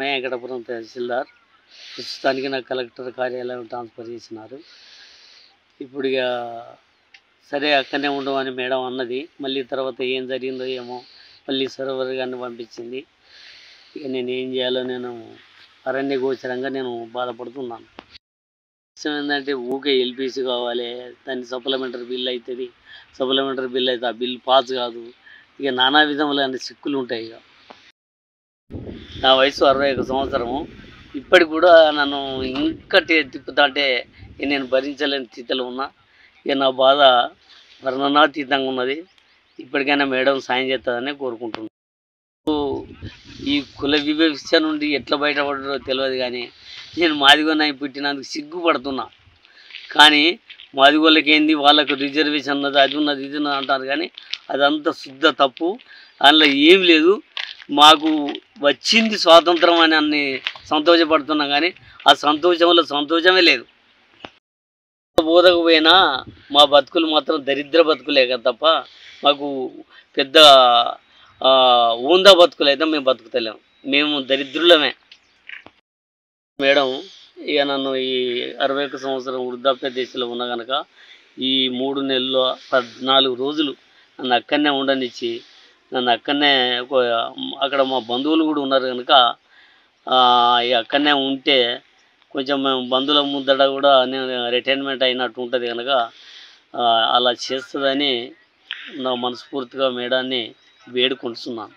నయ వెంకటపురం తహసీల్దార్. ప్రస్తుతానికి నాకు కలెక్టర్ కార్యాలయం ట్రాన్స్ఫర్ చేసినారు. ఇప్పుడు ఇక సరే అక్కడనే ఉండమని మేడం అన్నది. మళ్ళీ తర్వాత ఏం జరిగిందో ఏమో మళ్ళీ సర్వర్ గారిని పంపించింది. ఇక నేను ఏం చేయాలో నేను అరణ్య గోచరంగా నేను బాధపడుతున్నాను. విషయం ఏంటంటే ఊకే ఎల్పిసి కావాలి, దాన్ని సప్లిమెంటరీ బిల్ అవుతుంది, సప్లిమెంటరీ బిల్ అయితే ఆ బిల్ పాస్ కాదు. ఇక నానా విధములైన చిక్కులు ఉంటాయి. ఇక నా వయసు 61 సంవత్సరము. ఇప్పటికి కూడా నన్ను ఇంకా తిప్పుతా అంటే నేను భరించలేని స్థితిలో ఉన్నా. ఇక నా బాధ వర్ణనాతీతంగా ఉన్నది. ఇప్పటికైనా మేడం సాయం చేస్తుందని కోరుకుంటున్నాను. ఈ కుల వివక్ష నుండి ఎట్లా బయటపడో తెలియదు, కానీ నేను మాదిగోన్నై పుట్టినందుకు సిగ్గుపడుతున్నా. కానీ మాదిగోళ్ళకి ఏంది, వాళ్ళకు రిజర్వేషన్ ఉన్నది, అది ఉన్నది, ఇది ఉన్నది అంటారు. కానీ అదంతా శుద్ధ తప్పు. అందులో ఏం లేదు. మాకు వచ్చింది స్వాతంత్రం అని అన్ని సంతోషపడుతున్నాం, కానీ ఆ సంతోషంలో సంతోషమే లేదు. బోధకపోయినా మా బతుకులు మాత్రం దరిద్ర బతుకులే కదా తప్ప మాకు పెద్ద ఊందా బతుకులు అయితే మేము బతుకుతలేము. మేము దరిద్రులమే. మేడం ఇక నన్ను ఈ 61 సంవత్సరం వృద్ధాప్య దశలో ఉన్న కనుక ఈ 3 నెలలు 14 రోజులు నన్ను అక్కడనే ఉండనిచ్చి, నన్ను అక్కడనే అక్కడ మా బంధువులు కూడా ఉన్నారు కనుక ఇక అక్కడనే ఉంటే కొంచెం మేము బంధువుల ముద్దట కూడా నేను రిటైర్మెంట్ అయినట్టు ఉంటుంది కనుక అలా చేస్తుందని నా మనస్ఫూర్తిగా మేడాన్ని వేడుకుంటున్నాను.